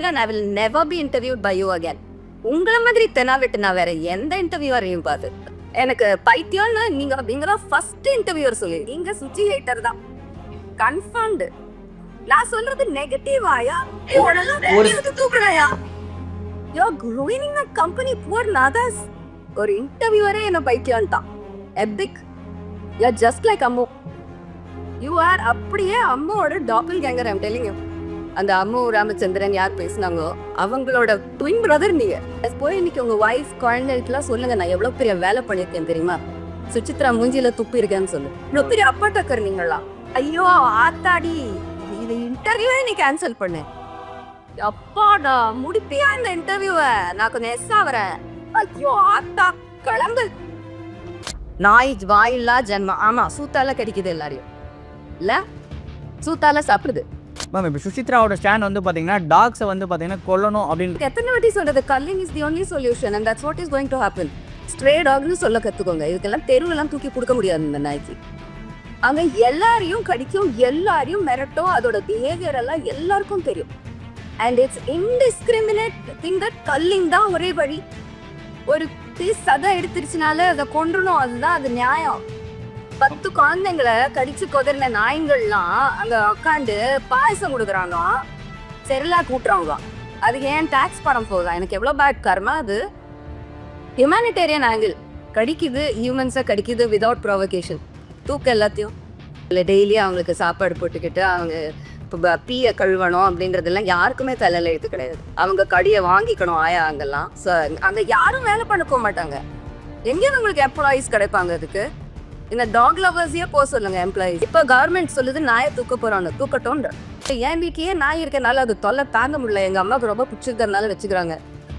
I will never be interviewed by you again. உங்கள மாதிரி தெனாவெட்டு நான் வேற எந்த இன்டர்வியூவரையும் பார்த்து எனக்கு பைத்தியம்னு நீங்க தான் ஃபர்ஸ்ட் இன்டர்வியூவர் சொல்லி நீங்க சுச்சி ஹேட்டர் தான் கன்ஃபர்ம்டு. நான் சொல்றது நெகட்டிவாயா தூக்குறாயா? You're ruining a company, poor Nadas. ஒரு இன்டர்வியூவரே என்ன பைத்தியம்ட்டான். Epic. You're just like Ammu. You are அப்படியே அம்முவோட டாப்பிள் கேங்கர். I'm telling you. அந்த அம்மு ராமச்சந்திரன் யார் பேசினாங்களோ அவங்களோட ட்வின் பிரதர் நீங்க. போய் இன்னைக்கு உங்க வைஃப் குழந்தைகளுக்குலாம் சொல்லுங்க நான் எவ்வளவு பெரிய வேலை பண்ணிருக்கேன் தெரியுமா, சுசித்ரா மூஞ்சில துப்பி இருக்கேன்னு சொல்லு. இவ்வளவு பெரிய அப்பா டக்கர் நீங்களா? ஐயோ ஆத்தாடி, இது இன்டர்வியூவே நீ கேன்சல் பண்ணு. அப்பாடா முடிப்பியா இந்த இன்டர்வியூவை? நான் கொஞ்சம் எஸ் ஆவறேன். ஐயோ ஆத்தா கிளம்பு. நாய் வாயில்லா ஜென்மம். ஆமா சூத்தால கடிக்குது எல்லாரையும் இல்ல, சூத்தால சாப்பிடுது. மேம் இப்போ சுசித்ராவோட ஸ்டாண்ட் வந்து பார்த்தீங்கன்னா டாக்ஸை வந்து பார்த்தீங்கன்னா கொல்லணும் அப்படின்னு எத்தனை வாட்டி சொல்றது, culling is the only solution and that's what is going to happen. Stray டாக்னு சொல்ல கற்றுக்கோங்க. இதுக்கெல்லாம் தெருவெல்லாம் தூக்கி கொடுக்க முடியாது இந்த நாய்க்கு. அங்கே எல்லாரையும் கடிக்கும், எல்லாரையும் மிரட்டும். அதோட பிஹேவியர் எல்லாம் எல்லாருக்கும் தெரியும். And it's indiscriminate thing that culling தான் ஒரே வழி. ஒரு பீஸ் சதை எடுத்துருச்சுனால அதை கொன்றணும், அதுதான் அது நியாயம். 10 குழந்தைங்களை கடிச்சு கொதறின நாய்கள்லாம் அங்க உட்காந்து பாயசம் கொடுக்குறாங்க, செரிலா கூட்டுறாங்க. அதுக்கு ஏன் டாக்ஸ் பணம் போகுதா? எனக்கு எவ்வளோ பேட் கர்மா அது. Humanitarian angle. கடிக்குது, ஹியூமன்ஸை கடிக்குது விதவுட் ப்ரொவகேஷன். தூக்க எல்லாத்தையும் இல்லை டெய்லி அவங்களுக்கு சாப்பாடு போட்டுக்கிட்டு அவங்க இப்போ பீயை கழுவணும் அப்படின்றதெல்லாம் யாருக்குமே தலையில் எழுத்து கிடையாது. அவங்க கடியை வாங்கிக்கணும் ஆயா அங்கெல்லாம். ஸோ அங்கே யாரும் வேலை பண்ண போக மாட்டாங்க. எங்கேயும் உங்களுக்கு எம்ப்ளாயீஸ் கிடைப்பாங்க அதுக்கு? இந்த டாக் லவர்ஸையே போக சொல்லுங்க எம்ப்ளாயிஸ். இப்போ கவர்மெண்ட் சொல்லுது நாயை தூக்க போறாங்க, தூக்கட்டோன்ற. என் வீட்லயே நாய் இருக்கனால அது தொல்லை தாங்க முடியல. எங்க அம்மாவுக்கு ரொம்ப பிடிச்சிருக்கிறதுனால வச்சுக்கிறாங்க.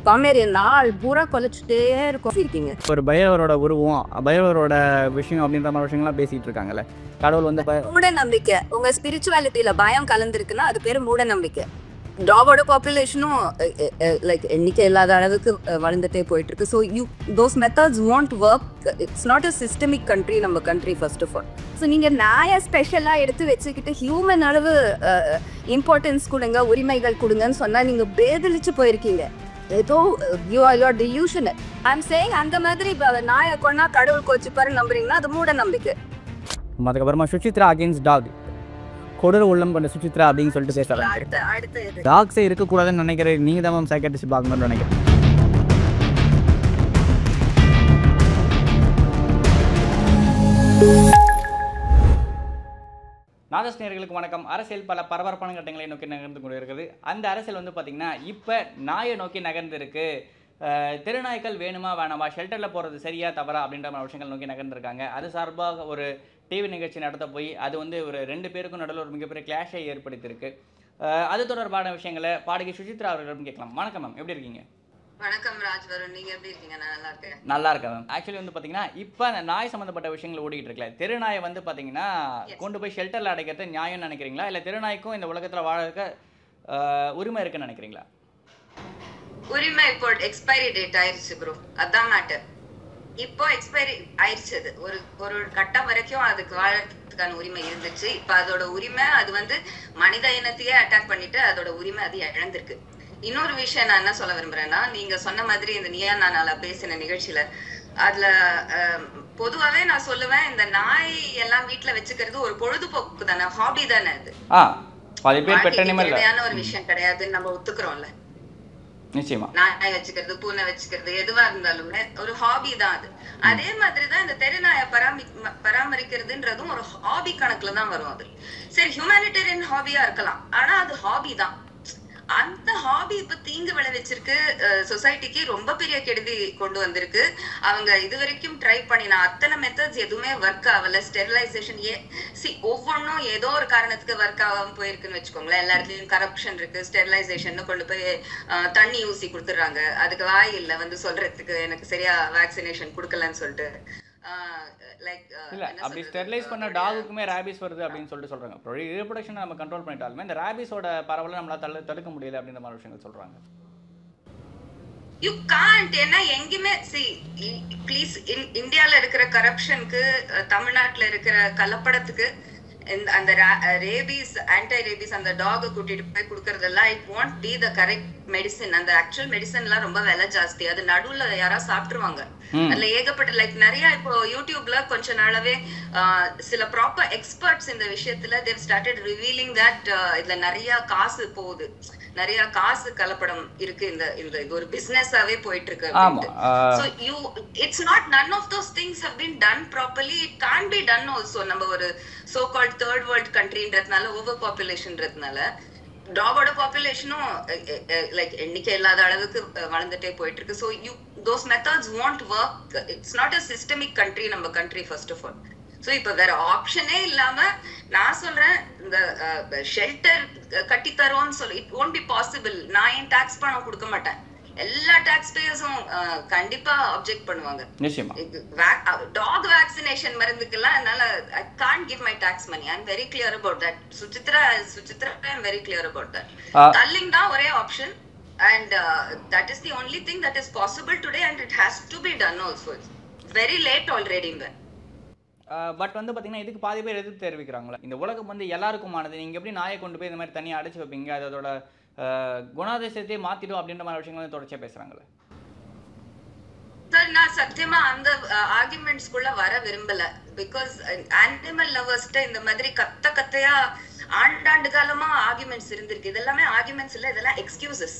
பாமேரியன் நாள் பூரா கொலைச்சிட்டே இருக்கும். இருக்கீங்க ஒரு பைரவரோட உருவம், பைரவரோட விஷயம் அப்படின்ற மாதிரி விஷயங்கள்லாம் பேசிட்டு இருக்காங்கல்ல. கடவுள் வந்து மூட நம்பிக்கை. உங்க ஸ்பிரிச்சுவாலிட்டியில பயம் கலந்துருக்குன்னா அது பேரு மூட நம்பிக்கை. டாகோட பாப்புலேஷனும் லைக் எண்ணிக்கை இல்லாத அளவுக்கு வளர்ந்துட்டே போயிட்டு இருக்கு. So those methods won't work. It's not a systemic country நம்ம country first of all. So நீங்கள் நாயை ஸ்பெஷலாக எடுத்து வச்சுக்கிட்டு ஹியூமன் அளவு இம்பார்ட்டன்ஸ் கொடுங்க, உரிமைகள் கொடுங்கன்னு சொன்னால் நீங்கள் பேதலிச்சு போயிருக்கீங்க. ஏதோ யூஆர் டியூஷனல். ஐம் சேயிங் அந்த மாதிரி நாயை கொண்டா கடவுள் கோச்சிப்பாரு நம்புறீங்கன்னா அது மூட நம்பிக்கை. அதுக்கப்புறமா சுசித்ரா அகேன்ஸ்ட் டாக், கொடூர உள்ளம் கொண்ட சுசித்ரா அப்படின்னு சொல்லிட்டு பேசுறாங்க. டாக்ஸே இருக்கக்கூடாதுன்னு நினைக்கிறேன். நீங்க தான் மேம் சைக்காட்ரிஸ்ட் பார்க்கணும்னு நினைக்கிறேன். நாதஸ் நேயர்களுக்கு வணக்கம். அரசியல் பல பரபரப்பான கட்டங்களை நோக்கி நகர்ந்து கொண்டு இருக்குது. அந்த அரசியல் வந்து பார்த்தீங்கன்னா இப்போ நாயை நோக்கி நகர்ந்துருக்கு. தெருநாய்கள் வேணுமா வேணாமா, ஷெல்டரில் போகிறது சரியா தவறா அப்படின்ற மாதிரி விஷயங்கள் நோக்கி நகர்ந்துருக்காங்க. அது சார்பாக ஒரு டிவி நிகழ்ச்சி நடத்த போய் அது வந்து ஒரு 2 பேருக்கும் நடுவில் ஒரு மிகப்பெரிய கிளாஷை ஏற்படுத்தியிருக்கு. அது தொடர்பான விஷயங்களை பாடகி சுசித்ரா அவர்களிடம் கேட்கலாம். வணக்கம் மேம், எப்படி இருக்கீங்க? வணக்கம் ராஜ்வருண், நீங்க எப்படி இருக்கீங்க? நான் நல்லா இருக்கேன். நல்லா இருக்கேன் மேம். ஆக்சுவலி வந்து பார்த்தீங்கன்னா இப்போ நாய் சம்மந்தப்பட்ட விஷயங்கள் ஓடிக்கிட்டு இருக்கல. தெருநாயை வந்து பார்த்தீங்கன்னா கொண்டு போய் ஷெல்டரில் அடைக்கிறது நியாயம்னு நினைக்கிறீங்களா, இல்லை தெருநாய்க்கும் இந்த உலகத்தில் வாழறதுக்கு உரிமை இருக்குன்னு நினைக்கிறீங்களா? உரிமை இப்போ எக்ஸ்பைரி டேட் ஆயிடுச்சு ப்ரோ, அதான் மேட்டர். இப்போ எக்ஸ்பைரி ஆயிடுச்சு. அது ஒரு கட்டம் வரைக்கும் அதுக்கு வாழறதுக்கான உரிமை இருந்துச்சு. இப்போ அதோட உரிமை அது வந்து மனித இனத்தையே அட்டாக் பண்ணிட்டு அதோட உரிமை அது இழந்திருக்கு. இன்னொரு விஷயம் நான் என்ன சொல்ல விரும்புறேன்னா, நீங்க சொன்ன மாதிரி இந்த நீயா நானால பேசின நிகழ்ச்சியில அதுல பொதுவாவே நான் சொல்லுவேன், இந்த நாய் எல்லாம் வீட்டுல வச்சுக்கிறது ஒரு பொழுதுபோக்கு தானே, ஹாபி தானே. அது தேவையான ஒரு விஷயம் கிடையாதுன்னு நம்ம ஒத்துக்கிறோம்ல. நிச்சயமா நாய் வச்சுக்கிறது, பூனை வச்சுக்கிறது, எதுவா இருந்தாலுமே ஒரு ஹாபி தான் அது. அதே மாதிரிதான் இந்த தெருநாயை பராமரிக்கிறதுன்றதும் ஒரு ஹாபி கணக்குல தான் வரும். அது சரி ஹியூமானிட்டேரியன் ஹாபியா இருக்கலாம், ஆனா அது ஹாபி தான். அந்த ஹாபி இப்ப தீங்கு விளைவிச்சிருக்கு, சொசைட்டிக்கு ரொம்ப பெரிய கெடுதி கொண்டு வந்திருக்கு. அவங்க இது வரைக்கும் ட்ரை பண்ணின அத்தனை மெத்தட்ஸ் எதுவுமே ஒர்க் ஆகல. ஸ்டெரிலைசேஷன் ஒவ்வொன்றும் ஏதோ ஒரு காரணத்துக்கு ஒர்க் ஆகாம போயிருக்குன்னு வச்சுக்கோங்களேன். எல்லா இடத்துலயும் கரப்ஷன் இருக்கு. ஸ்டெரிலைசேஷன் கொண்டு போய் தண்ணி ஊசி கொடுத்துடுறாங்க, அதுக்கு வாய் இல்லை வந்து சொல்றதுக்கு எனக்கு சரியா வேக்சினேஷன் கொடுக்கலன்னு சொல்லிட்டு. இல்ல அப்படி ஸ்டெரிலைஸ் பண்ண டாகுக்குமே ரேபிஸ் வருது அப்படின்னு சொல்லிட்டு சொல்றாங்க. ரீப்ரொடக்ஷனை நம்ம கண்ட்ரோல் பண்ணிட்டாலுமே இந்த ரேபிஸோட பரவலை நம்மளால தடுக்க முடியல அப்படின்ற மாதிரி விஷயங்கள் சொல்றாங்க. You can't. ஏன்னா எங்கேயுமே ப்ளீஸ் இந்தியால இருக்கிற கரப்ஷனுக்கு, தமிழ்நாட்டுல இருக்கிற கலப்படத்துக்கு அந்த ரேபீஸ் ஆன்டி ரேபீஸ் அந்த டாக் கூட்டிட்டு போய் குடுக்கறதெல்லாம் it won't be the correct medicine. அந்த ஆக்சுவல் மெடிசன் எல்லாம் ரொம்ப விலை ஜாஸ்தி. அது நடுவுல யாராவது சாப்பிட்டுருவாங்க. அதுல ஏகப்பட்ட லைக் நிறைய இப்போ யூடியூப்ல கொஞ்ச நாளாவே சில ப்ராப்பர் எக்ஸ்பர்ட்ஸ் இந்த விஷயத்துல தேவ் ஸ்டார்டட் ரிவீலிங் தட் இதுல நிறைய காசு போகுது, நிறைய காசு கலப்படம் இருக்கு, இந்த இந்த இது ஒரு பிசினஸாவே போயிட்டு இருக்கு. So you it's not none of those things have been done properly. It can't be done also. நம்ம ஒரு so called third world countryன்றதுனால ஓவர் பாப்புலேஷன்ன்றதுனால டாகோட பாப்புலேஷனும் லைக் எண்ணிக்கை இல்லாத அளவுக்கு வளர்ந்துட்டே போயிட்டு இருக்கு. So you those methods won't work. It's not a systemic country நம்ம country first of all. So இப்ப வேற ஆப்ஷனே இல்லாம நான் சொல்றேன் இந்த ஷெல்டர் கட்டி தரோன்னு சொல்லி இட் won't be possible. நான் ஏன் டாக்ஸ் பணம் கொடுக்க மாட்டேன், எல்லா டாக்ஸ் பேயர்ஸும் கண்டிப்பா ஆப்ஜெக்ட் பண்ணுவாங்க. நிச்சயமா டாக் வேக்சினேஷன் மருந்துக்கெல்லாம் என்னால I can't give my dogs money. I am very clear about that. Suchitra I am very clear about that. Culling தான் ஒரே option and that is the only thing that is possible today and it has to be done also. It's very late already. But வந்து பார்த்தீங்கன்னா இதுக்கு பாதி பேர் எதிர்ப்பு தெரிவிக்கிறாங்களே. இந்த உலகம் வந்து எல்லாருக்குமானது, நீங்கள் எப்படி நாயை கொண்டு போய் இந்த மாதிரி தனியாக அடைச்சி வைப்பீங்க, அதோட குணாதிசயத்தை மாற்றிடும் அப்படின்ற மாதிரி விஷயங்கள் வந்து தொடர்ச்சியாக பேசுகிறாங்களே. சார் நான் சத்தியமா அந்த ஆர்குமெண்ட்ஸ்குள்ள வர விரும்பல. பிகாஸ் அனிமல் லவர்ஸ்ட்ட இந்த மாதிரி கத்தையா ஆண்டாண்டு காலமா ஆர்குமெண்ட்ஸ் இருந்திருக்கு. இதெல்லாமே ஆர்குமெண்ட்ஸ் இல்ல, இதெல்லாம் எக்ஸ்கியூசஸ்.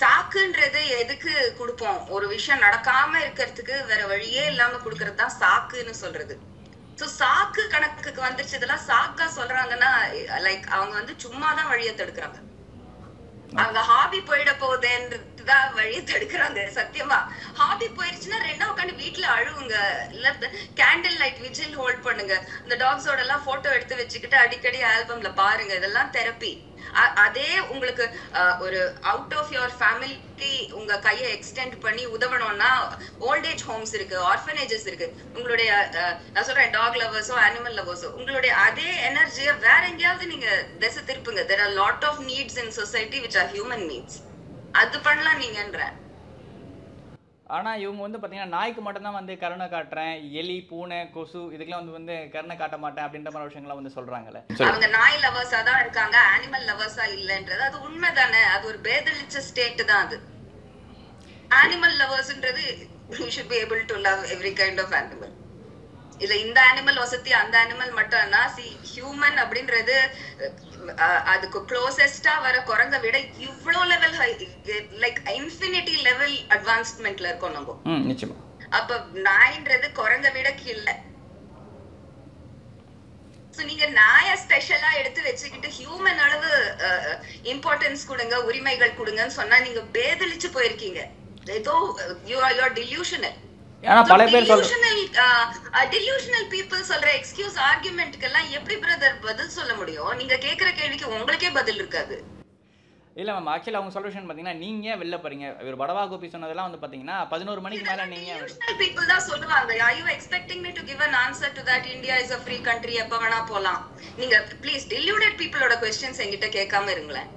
சாக்குன்றது எதுக்கு கொடுப்போம்? ஒரு விஷயம் நடக்காம இருக்கிறதுக்கு வேற வழியே இல்லாம கொடுக்கறது தான் சாக்குன்னு சொல்றது. சோ சாக்கு கணக்குக்கு வந்துருச்சு. இதெல்லாம் சாக்கா சொல்றாங்கன்னா லைக் அவங்க வந்து சும்மாதான் வழியை தடுக்கிறாங்க. அவங்க ஹாபி போயிட போகுதுன்றதுதான் வழியை தடுக்கிறாங்க. சத்தியமா ஹாபி போயிருச்சுன்னா ரெண்டா உட்காந்து வீட்டுல அழுவுங்க, இல்ல கேண்டில் லைட் விஜில் ஹோல்ட் பண்ணுங்க, இந்த டாக்ஸோட எல்லாம் போட்டோ எடுத்து வச்சுக்கிட்டு அடிக்கடி ஆல்பம்ல பாருங்க. இதெல்லாம் தெரப்பி. அதே உங்களுக்கு ஒரு அவுட் ஆஃப் யுவர் ஃபேமிலி உங்க கையை எக்ஸ்டெண்ட் பண்ணி உதவணும்னா ஓல்ட் ஏஜ் ஹோம்ஸ் இருக்கு, ஆர்ஃபனேஜஸ் இருக்கு. உங்களுடைய நான் சொல்றேன் டாக் லவர்ஸோ அனிமல் லவர்ஸோ உங்களுடைய அதே எனர்ஜியை வேற எங்கேயாவது நீங்க திசை திருப்புங்க. there are lot of needs in society which are human needs. அது பண்ணலாம் நீங்கன்ற. ஆனால் இவங்க வந்து பார்த்தீங்கன்னா நாய்க்கு மட்டும்தான் வந்து கருணை காட்டுறேன், எலி பூனை கொசு இதுக்கெல்லாம் வந்து கருணை காட்ட மாட்டேன் அப்படின்ற மாதிரி விஷயங்கள்லாம் வந்து சொல்றாங்களே. அவங்க நாய் லவர்ஸா தான் இருக்காங்க, அனிமல் லவர்ஸா இல்லன்றது அது உண்மைதானே. அது ஒரு பேதலிச்ச ஸ்டேட் தான் அது. அனிமல் லவர்ஸ்ன்றது you should be able to love every kind of animal. இல்ல இந்த அனிமல் வசதி அந்த அனிமல் மட்டும்னா ஹியூமன் அப்படின்றது அதுக்கு க்ளோசஸ்டா வர குரங்க விட இவ்வளோ லெவல் லைக் இன்ஃபினிட்டி லெவல் அட்வான்ஸ்மெண்ட்ல இருக்கோம் நம்ம. நிச்சயமா. அப்ப நாயின்றது குரங்க விட கீழே. சோ நீங்க நாய ஸ்பெஷலா எடுத்து வச்சுக்கிட்டு ஹியூமன் அளவு இம்பார்ட்டன்ஸ் கொடுங்க, உரிமைகள் கொடுங்கன்னு சொன்னா நீங்க பேதலிச்சு போயிருக்கீங்க. ஏதோ you are delusional. ஆனா பல பேர் delusional people சொல்ற எக்ஸ்கியூஸ் ஆர்குமெண்ட்க்கு எல்லாம் எப்படி பிரதர் பதில் சொல்ல முடியும்? நீங்க கேக்குற கேள்விக்கு உங்களுக்கே பதில் இருக்காது. இல்ல மேம், ஆக்சுவலி அவங்க சொல்யூஷன் பாத்தீங்கன்னா நீங்க வெளில போறீங்க. இவர் படவா கோபி சொன்னதெல்லாம் வந்து பாத்தீங்கன்னா 11 மணிக்கு மேல நீங்க delusional people தான் சொல்லுவாங்க. Are you expecting me to give an answer to that? India is a free country, எப்ப வேணா போலாம். நீங்க ப்ளீஸ் deluded people ஓட क्वेश्चंस என்கிட்ட கேட்காம இருங்களேன்.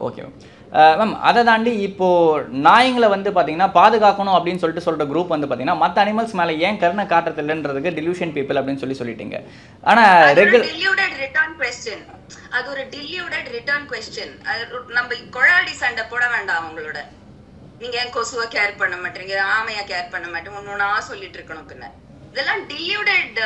Okay ma'am. அதை தாண்டி இப்போது நாய்ங்களை வந்து பார்த்தீங்கன்னா பாதுகாக்கணும் அப்படின்னு சொல்கிற குரூப் வந்து பார்த்தீங்கன்னா மற்ற அனிமல்ஸ் மேலே ஏன் கருணை காட்டுறது இல்லைன்றதுக்கு டிலூஷன் பீப்புள் அப்படின்னு சொல்லிட்டீங்க. ஆனால் அது ஒரு டில்யூடட் ரிட்டர்ன் क्वेश्चन. நம்ம கொழாடி சண்டை போட வேண்டாம் அவங்களோட. நீங்க ஏன் கொசுவை கேர் பண்ண மாட்டீங்க, ஆமையா கேர் பண்ண மாட்டீங்க, ஒன்னொன்னா சொல்லிட்டு இருக்கணும். பின்ன இதெல்லாம் diluted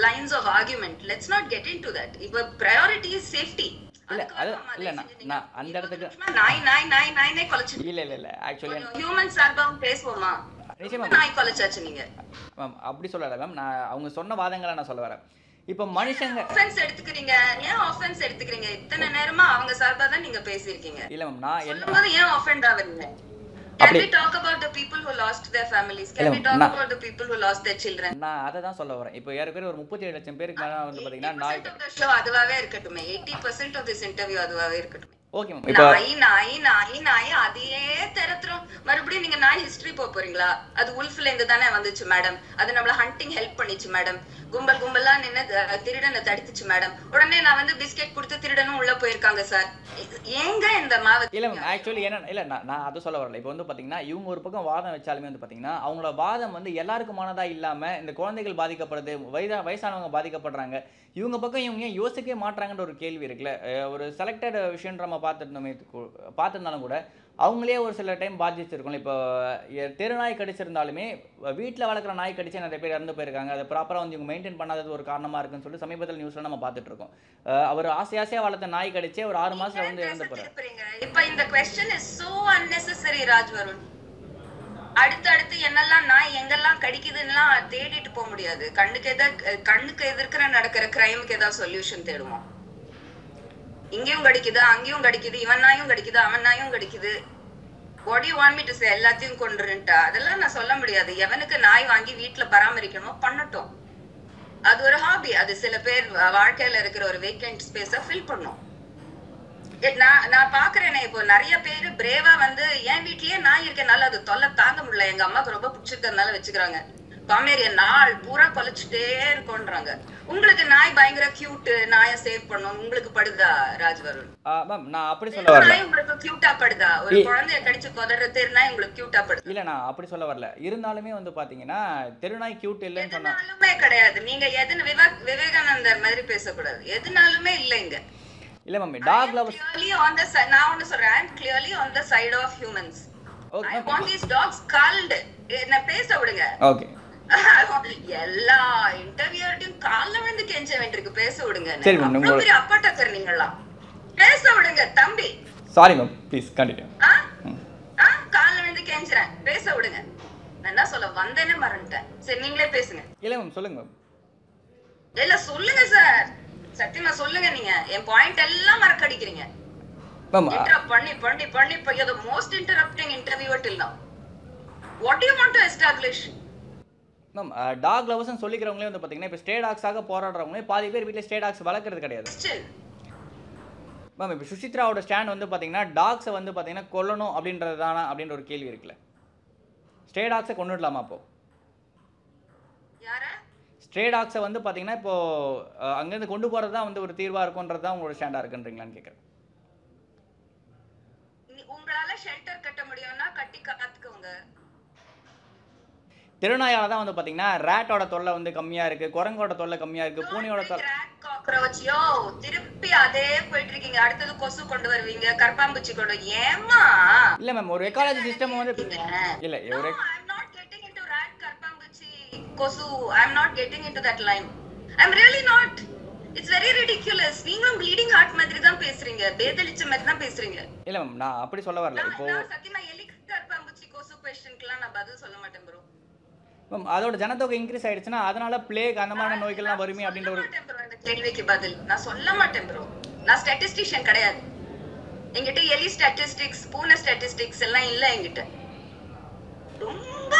lines of argument. Let's not get into that. இப்ப பிரையாரிட்டி இஸ் சேஃப்டி. இல்ல அது இல்ல நான் அந்த இடத்துக்கு நாய் கொலைச்சு இல்ல ஆக்சுவலி ஹியூமன்ஸ் சார்பாவும் பேசுவோமா? நிச்சயமா நாய் கொலைச்சாச்சு நீங்க மேம் அப்படி சொல்லல மேம். நான் அவங்க சொன்ன வாதங்களை நான் சொல்ல வரேன். இப்ப மனுஷங்க ஆஃபென்ஸ் எடுத்துக்கிறீங்க. ஏன் ஆஃபென்ஸ் எடுத்துக்கிறீங்க? இத்தனை நேரமா அவங்க சார்பா தான் நீங்க பேசியிருக்கீங்க. இல்ல மேம் நான் என்ன ஏன் ஆஃபெண்ட் ஆவறீங்க? Can we talk about the people who lost their families? Can we talk about the people who lost their children? நான் அத தான் சொல்ல வரேன். இப்போ ஏற்கனவே ஒரு 37 லட்சம் பேருக்கு மேல வந்து பாத்தீங்கன்னா நாய் அதுவாவே இருக்கட்டும். 80% of this interview அதுவாவே இருக்கட்டும். Okay ma'am. இப்போ நாய் நாய் நாய் நாய் அதையே திறத்துறோம். மறுபடியும் நீங்க நாய் ஹிஸ்டரி போறீங்களா? அது உல்ஃப்ல இருந்து தானே வந்துச்சு மேடம். அது நம்மள ஹண்டிங் ஹெல்ப் பண்ணிச்சு மேடம். கும்பல் கும்பலா நின்னு திருடனை தடுத்துச்சு மேடம். உடனே நான் வந்து பிஸ்கெட் கொடுத்து திருடனும் உள்ள போயிருக்காங்க சார். ஏங்க இந்த மாவு? இல்ல மேம், ஆக்சுவலி என்ன இல்ல நான் அது சொல்ல வரல. இப்போ வந்து பாத்தீங்கன்னா இவங்க ஒரு பக்கம் வாதம் வச்சாலுமே வந்து பாத்தீங்கன்னா அவங்களோட வாதம் வந்து எல்லாருக்குமானதா இல்லாம இந்த குழந்தைகள் பாதிக்கப்படுது, வயசானவங்க பாதிக்கப்படுறாங்க. இவங்க பக்கம் இவங்க ஏன் யோசிக்கவே மாட்றாங்கன்ற ஒரு கேள்வி இருக்குல்ல. ஒரு செலக்டட் விஷயம் நம்ம பார்த்துருந்தாலும் கூட அவங்களே ஒரு சில டைம் பாதிச்சிருக்கோம். இப்போ தெருநாய் கடிச்சிருந்தாலுமே வீட்டில் வளர்க்குற நாய் கடிச்சு நிறைய பேர் இறந்து போயிருக்காங்க. அதை ப்ராப்பராக வந்து இவங்க மெயின்டைன் பண்ணாதது ஒரு காரணமாக இருக்குன்னு சொல்லி சமீபத்தில் நியூஸ்ல நம்ம பார்த்துட்டு இருக்கோம். அவர் ஆசையாக வளர்த்த நாய் கடிச்சே ஒரு 6 மாசத்துல வந்து இறந்து போறாரு. இப்போ இந்த क्वेश्चन இஸ் சோ unnecessary ராஜ்வருண். அடுத்து என்னெல்லாம் நாய் எங்கெல்லாம் கடிக்குதுன்னா தேடிட்டு போக முடியாது. கண்ணுக்கு எதிர்க்கிற நடக்கிற கிரைமுக்கு ஏதாவது சொல்யூஷன் தேடுவோம். இங்கேயும் கடிக்குது, அங்கேயும் கடிக்குது, இவன் நாயும் கடிக்குது, அவன் நாயும் கடிக்குது. what do you want me to say? எல்லாத்தையும் கொன்றுன்ட்டா அதெல்லாம் நான் சொல்ல முடியாது. எவனுக்கு நாய் வாங்கி வீட்டுல பராமரிக்கணும் பண்ணட்டும். அது ஒரு ஹாபி. அது சில பேர் வாழ்க்கையில இருக்கிற ஒரு வேக்கண்ட் ஸ்பேஸ ஃபில் பண்ணும். நான் பாக்குறேனே இப்போ நிறைய பேரு பிரேவா வந்து என் வீட்லயே நாய் இருக்கனால அது தொல்லை தாங்க முடியல, எங்க அம்மாக்கு ரொம்ப பிடிச்சிருக்கிறதுனால வச்சுக்கிறாங்க. பாமேரியன் நாள் பூரா கொலைச்சுட்டே இருக்கோன்றாங்க. உங்களுக்கு நாய் பயங்கர கியூட், நாயை சேவ் பண்ணும் உங்களுக்கு படுதா ராஜ்வருண்? மேம் நான் அப்படி சொல்ல வரல. நாய் உங்களுக்கு கியூட்டா படுதா? ஒரு குழந்தைய கடிச்சு கொதற தெருநாய் உங்களுக்கு கியூட்டா படுது? இல்ல நான் அப்படி சொல்ல வரல. இருந்தாலுமே வந்து பாத்தீங்கன்னா தெருநாய் கியூட் இல்லைன்னு சொன்னா எதுனாலுமே கிடையாது. நீங்க விவேகானந்தர் மாதிரி பேசக்கூடாது. எதுனாலுமே இல்லைங்க. இல்ல மம்மி, டாக் லவர்ஸ் நான் ஒன்னு சொல்றேன், I am clearly on the side of humans. I want these dogs culled. என்ன பேச விடுங்க. ஓகே. எல்லா இன்டர்வியூட்டையும் கால்ல விழுந்து கெஞ்ச வேண்டியிருக்கு, பேச விடுங்க. சரி மேம், அவ்வளவு பெரிய அப்பா டக்கர் நீங்களா? பேச விடுங்க தம்பி. Sorry ma'am, please continue. கால்ல விழுந்து கெஞ்சறேன், பேச விடுங்க. நான் என்ன சொல்ல வந்தேன்னு மறந்துட்டேன். சரி நீங்களே பேசுங்க. இல்ல மேம் சொல்லுங்க மேம். இல்ல சொல்லுங்க சார், சத்தியமா சொல்லுங்க. நீங்க என் பாயிண்ட் எல்லாம் மறக்கடிக்கிறீங்க. மேம் இன்டரப்ட் பண்ணி you're the most interrupting interviewer till now. What do you want to establish? Ma'am dog லவர்ஸ்னு சொல்லிக்கிறவங்களே வந்து பாத்தீங்கன்னா இப்போ ஸ்டே டாக்ஸாக போராடுறவங்களே பாதி பேர் வீட்டில் ஸ்டே டாக்ஸ் வளர்க்குறது கிடையாது. மேம் இப்போ சுசித்ராவோட ஸ்டாண்ட் வந்து பாத்தீங்கன்னா டாக்ஸை வந்து பாத்தீங்கன்னா கொல்லணும் அப்படின்றது தானா அப்படின்ற ஒரு கேள்வி இருக்குல்ல. ஸ்டே டாக்ஸை கொண்டுடலாமா அப்போ? ஸ்ட்ரே டாக்ஸை வந்து பார்த்தீங்கன்னா இப்போ அங்கேருந்து கொண்டு போகிறது தான் வந்து ஒரு தீர்வாக இருக்கும்ன்றது தான் உங்களோட ஸ்டாண்டாக இருக்குன்றீங்களான்னு கேட்குறேன். உங்களால ஷெல்டர் கட்ட முடியும்னா கட்டி காத்துக்கோங்க. திருநாயால தான் வந்து பார்த்தீங்கன்னா ரேட்டோட தொல்லை வந்து கம்மியாக இருக்குது, குரங்கோட தொல்லை கம்மியாக இருக்குது, பூனையோட தொல்லை. காக்ரோச்சியோ திருப்பி அதே போயிட்டு இருக்கீங்க. அடுத்தது கொசு கொண்டு வருவீங்க, கரப்பாம்பூச்சி கொண்டு. ஏமா இல்லை மேம், ஒரு எக்காலஜி சிஸ்டம் வந்து இல்லை ஒரு Kosu, I'm not getting into that line. I'm really not. It's very ridiculous. நீங்களும் bleeding heart மாதிரி தான் பேசுறீங்க, பேதலிச்ச மாதிரி தான் பேசுறீங்க. இல்ல மேம், நான் அப்படி சொல்ல வரல. இப்போ நான் சத்தியமா எலிகர்பாம்பூச்சி கொசு क्वेश्चनக்குலாம் நான் பதில் சொல்ல மாட்டேன் bro. மேம் அதோட ஜனத்தொகை இன்க்ரீஸ் ஆயிடுச்சுனா அதனால பிளேக் அந்த மாதிரி நோய்கள்லாம் வருமே அப்படின்ற ஒரு இந்த கேள்விக்கு பதில் நான் சொல்ல மாட்டேன் bro. நான் ஸ்டாட்டிஸ்டிஷியன் கிடையாது. என்கிட்ட எலி ஸ்டாட்டிஸ்டிக்ஸ், பூனை ஸ்டாட்டிஸ்டிக்ஸ் எல்லாம் இல்ல என்கிட்ட. ரொம்ப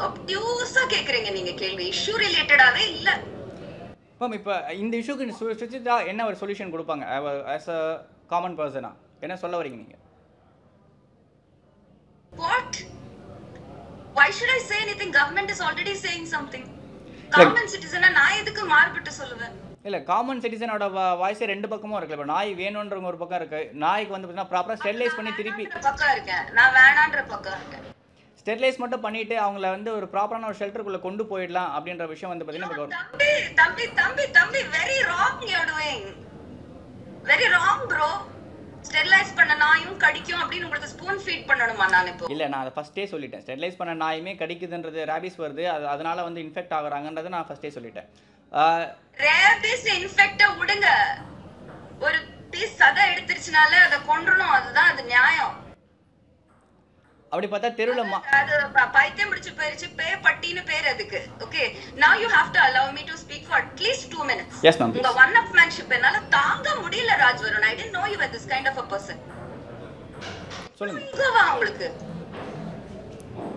obtuse கேக்குறீங்க நீங்க கேள்வி. இஷ்யூ ரிலேட்டடாவே இல்ல. மேம் இப்போ இந்த இஷ்யூக்கு சுசித்ரா என்ன ஒரு சொல்யூஷன் கொடுப்பாங்க as a common person? என்ன சொல்ல வரீங்க நீங்க? What? Why should I say anything? Government is already saying something. Common citizen நான் எதுக்கு மார்பிட்டு சொல்லுவேன்? இல்ல காமன் சிட்டிசனோட வாய்ஸ் ரெண்டு பக்கமும் இருக்கு. இப்போ நாய் வேணும்ன்றவங்க ஒரு பக்கம் இருக்கு, நாய்க்கு வந்து பார்த்தீங்கன்னா ப்ராப்பரா ஸ்டெரிலைஸ் பண்ணி திருப்பி பக்கம் இருக்கேன், நான் வேணான்ற பக்கம் இருக்கேன். ஸ்டெரிலைஸ் மட்டும் பண்ணிட்டு அவங்கள வந்து ஒரு ப்ராப்பரான ஒரு ஷெல்டருக்குள்ள கொண்டு போயிடலாம் அப்படின்ற விஷயம் வந்து பார்த்தீங்கன்னா தம்பி very wrong you're doing. Very wrong bro. Sterilise பண்ண நாயும் கடிக்கும் அப்படின்னு உங்களுக்கு ஸ்பூன் ஃபீட் பண்ணணுமா? நான் இப்போ இல்ல, நான் அதை ஃபர்ஸ்டே சொல்லிட்டேன். ஸ்டெரிலைஸ் பண்ண நாயுமே கடிக்குதுன்றது, ரேபிஸ் வருது, அதனால வந்து இன்ஃபெக்ட் ஆகுறாங்கன்றதை நான் ஃபர்ஸ்டே சொல்லிட்டேன். ரேபிஸ் இன்ஃபெக்ட்ட விடுங்க, ஒரு பீஸ் சதை எடுத்துருச்சுனால அதை கொன்றணும், அதுதான் அது நியாயம். அப்படி பார்த்தா தெருவுல அது பைத்தியம் பிடிச்சு போயிருச்சு, பே பட்டின்னு பேர் அதுக்கு. Okay, now you have to allow me to speak for at least 2 minutes. Yes ma'am. உங்க one upmanship என்னால தாங்க முடியல ராஜ்வருண். I didn't know you were this kind of a person. சொல்லுங்க. இங்கவா உங்களுக்கு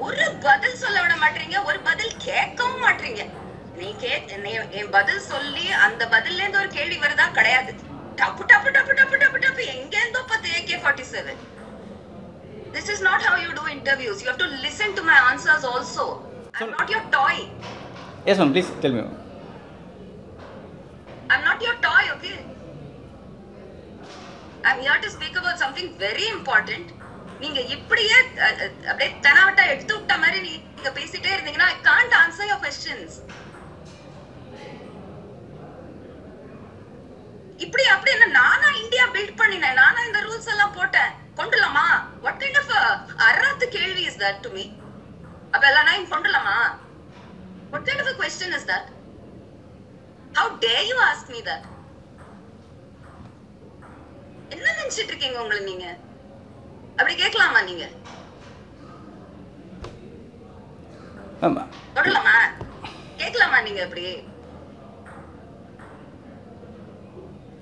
ஒரு பதில் சொல்ல விட மாட்டீங்க, ஒரு பதில் கேட்கவும் மாட்டீங்க. நீ என் பதில் சொல்லி அந்த பதில்ல இருந்து ஒரு கேள்வி வருதா? கிடையாது. டப்பு டப்பு டப்பு டப்பு டப்பு டப்பு போய் எங்கேந்தோ பார்த்து AK-47. This is not how you do interviews. You have to listen to my answers also. I'm not your toy. Yes ma'am, please tell me. I'm not your toy, okay? I'm here to speak about something very important. நீங்க இப்படியே அப்படியே தனவட்டா எடுத்து விட்ட மாதிரி நீங்க பேசிட்டே இருந்தீங்கன்னா I can't answer your questions. இப்படி அப்படி என்ன நானா இந்தியா பில்ட் பண்ணினேன், நானா இந்த ரூல்ஸ் எல்லாம் போட்டேன், கொண்டுலாமா? What kind of அறாத்து கேள்வி is that to me? அப்ப எல்லாம் நான் கொண்டுலாமா? What kind of a question is that? How dare you ask me that? என்ன நினைச்சிட்டு இருக்கீங்க உங்களை நீங்க? அப்படி கேட்கலாமா நீங்க? ஆமா. கொண்டுலாமா? கேட்கலாமா நீங்க அப்படி?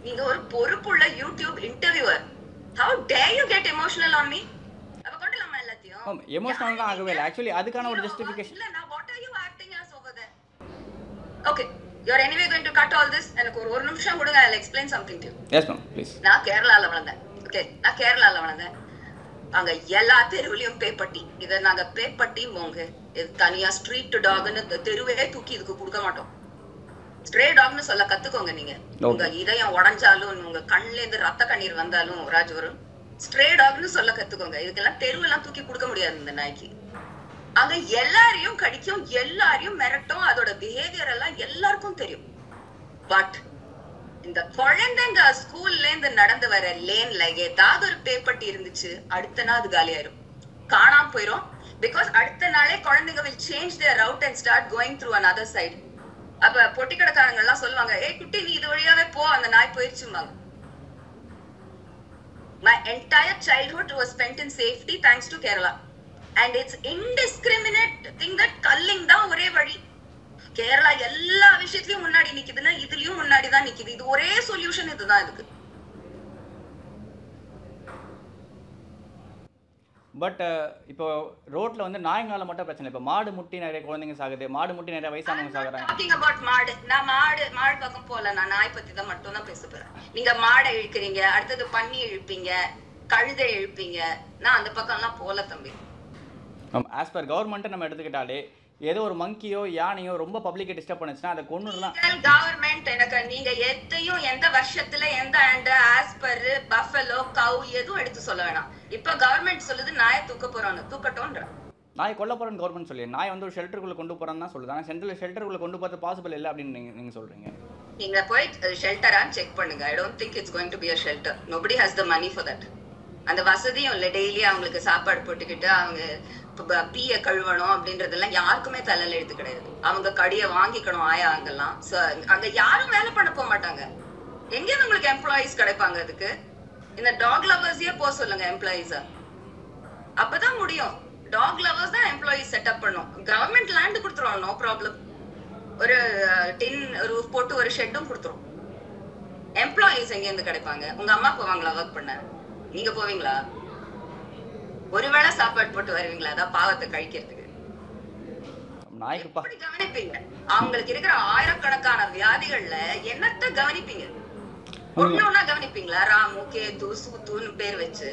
நீங்க ஒரு பொறுப்புள்ள YouTube interviewer. How dare you get emotional on me? அப்ப கொண்டுலாமா எல்லாத்தையும்? எமோஷனல் தான் ஆகவே இல்ல. ஆக்சுவலி அதுக்கான ஒரு ஜஸ்டிஃபிகேஷன். இல்ல நான் what are you acting as over there? Okay, you are anyway going to cut all this. எனக்கு ஒரு நிமிஷம் கொடுங்க, I'll explain something to you. Yes ma'am, please. நான் கேரளால வளர்ந்தேன். ஓகே, நான் கேரளால வளர்ந்தேன். அங்க எல்லா தெருவுலயும் பேப்பட்டி. இத நாங்க பேப்பட்டி மோங்க. இது தனியா ஸ்ட்ரீட் டாக்னு தெருவே தூக்கி இதுக்கு கொடுக்க மாட்டோம். ஸ்ட்ரே டாக்னு சொல்ல கத்துக்கோங்க நீங்க. உங்க இதயம் உடைஞ்சாலும் உங்க கண்ணுல இருந்து ரத்த கண்ணீர் வந்தாலும் ராஜ்வரும் ஸ்ட்ரே டாக்னு சொல்ல கத்துக்கோங்க. இதுக்கெல்லாம் தெருவெல்லாம் தூக்கி கொடுக்க முடியாது இந்த நாய்க்கு. அங்க எல்லாரையும் கடிக்கும், எல்லாரையும் மிரட்டும், அதோட பிஹேவியர் எல்லாம் எல்லாருக்கும் தெரியும். பட் இந்த குழந்தைங்க ஸ்கூல்ல இருந்து நடந்து வர லேன்ல ஏதாவது ஒரு பேப்பட்டி இருந்துச்சு, அடுத்த நாள் அது காலியாயிரும், காணாம போயிரும். பிகாஸ் அடுத்த நாளே குழந்தைங்க will change their route and start going through another side. அப்ப பொட்டி கடைக்காரங்க எல்லாம் சொல்லுவாங்க, ஏய் குட்டி நீ இது வழியாவே போ, அந்த நாய் போயிருச்சுமாங்க. My entire childhood was spent in safety thanks to Kerala. And it's indiscriminate thing that culling தான் ஒரே வழி. கேரளா எல்லா விஷயத்திலயும் முன்னாடி நிக்குதுன்னா இதுலயும் முன்னாடி தான் நிக்குது. இது ஒரே சொல்யூஷன் இதுதான் இதுக்கு. பட் இப்போ ரோட்ல வந்து நாய்ங்களால மட்டும் பிரச்சனை. இப்போ மாடு முட்டி நிறைய குழந்தைங்க சாகுது, மாடு முட்டி நிறைய வயசானவங்க சாகுறாங்க. talking about மாடு. நான் மாடு பக்கம் போல, நான் நாய் பத்தி தான் மட்டும் தான் பேச போறேன். நீங்க மாடை இழுக்கிறீங்க, அடுத்தது பன்னி இழுப்பீங்க, கழுதை இழுப்பீங்க. நான் அந்த பக்கம் எல்லாம் போல தம்பி. ஆஸ் பர் கவர்மெண்ட் நம்ம எடுத்துக்கிட்டாலே ஏதோ ஒரு மங்கியோ யானையோ ரொம்ப பப்ளிக்கை டிஸ்டர்ப் பண்ணுச்சுன்னா அதை கொன்னுடலாம். கவர்மெண்ட் எனக்கு நீங்க எதையும் எந்த வருஷத்துல எந்த ஆண்டு ஆஸ் பர் பஃபலோ கவ் எதுவும் எடுத்து சொல்ல வேணாம். இப்ப கவர்மெண்ட் சொல்லுது நாயை தூக்க போறோம்னு, தூக்கட்டோன்ற. நாய் கொல்ல போறேன்னு கவர்மெண்ட் சொல்லி நாய் வந்து ஒரு ஷெல்டருக்குள்ள கொண்டு போறேன்னு தான் சொல்லுது. ஆனால் ஷெல்டருக்குள்ள கொண்டு போறது பாசிபிள் இல்லை அப்படின்னு நீங்க சொல்றீங்க. நீங்க போய் ஷெல்டரான்னு செக் பண்ணுங்க. I don't think it's going to be a shelter. Nobody has the money for that. அந்த வசதியும் இல்லை. டெய்லி அவங்களுக்கு சாப்பாடு போட்டுக்கிட்டு அவங்க பீய கழுவணும் அப்படின்றதெல்லாம் யாருக்குமே தலையில எழுத்து கிடையாது. அவங்க கடியை வாங்கிக்கணும் ஆயா அங்கெல்லாம். அங்க யாரும் வேலை பண்ண போக மாட்டாங்க. எங்கேருந்து உங்களுக்கு எம்ப்ளாயிஸ் கிடைப்பாங்க அதுக்கு? இந்த டாக் லவர்ஸையே போக சொல்லுங்க எம்ப்ளாயிஸா, அப்பதான் முடியும். டாக் லவர்ஸ் தான் எம்ப்ளாயிஸ் செட்டப் பண்ணும். கவர்மெண்ட் லேண்ட் கொடுத்துருவோம், நோ ப்ராப்ளம். ஒரு டின் ரூஃப் போட்டு ஒரு ஷெட்டும் கொடுத்துரும். எம்ப்ளாயிஸ் எங்க இருந்து கிடைப்பாங்க? உங்க அம்மா போவாங்களா ஒர்க் பண்ண? நீங்க போவீங்களா? ஒருவேளை சாப்பாடு போட்டு வருவீங்களா? அதான் பாவத்தை கழிக்கிறதுக்கு. எப்படி கவனிப்பீங்க? அவங்களுக்கு இருக்கிற ஆயிரக்கணக்கான வியாதிகள்ல என்னத்த கவனிப்பீங்க? ஒன்னொன்னா கவனிப்பீங்களா? ராமு கேது சூத்துன்னு பேர் வச்சு.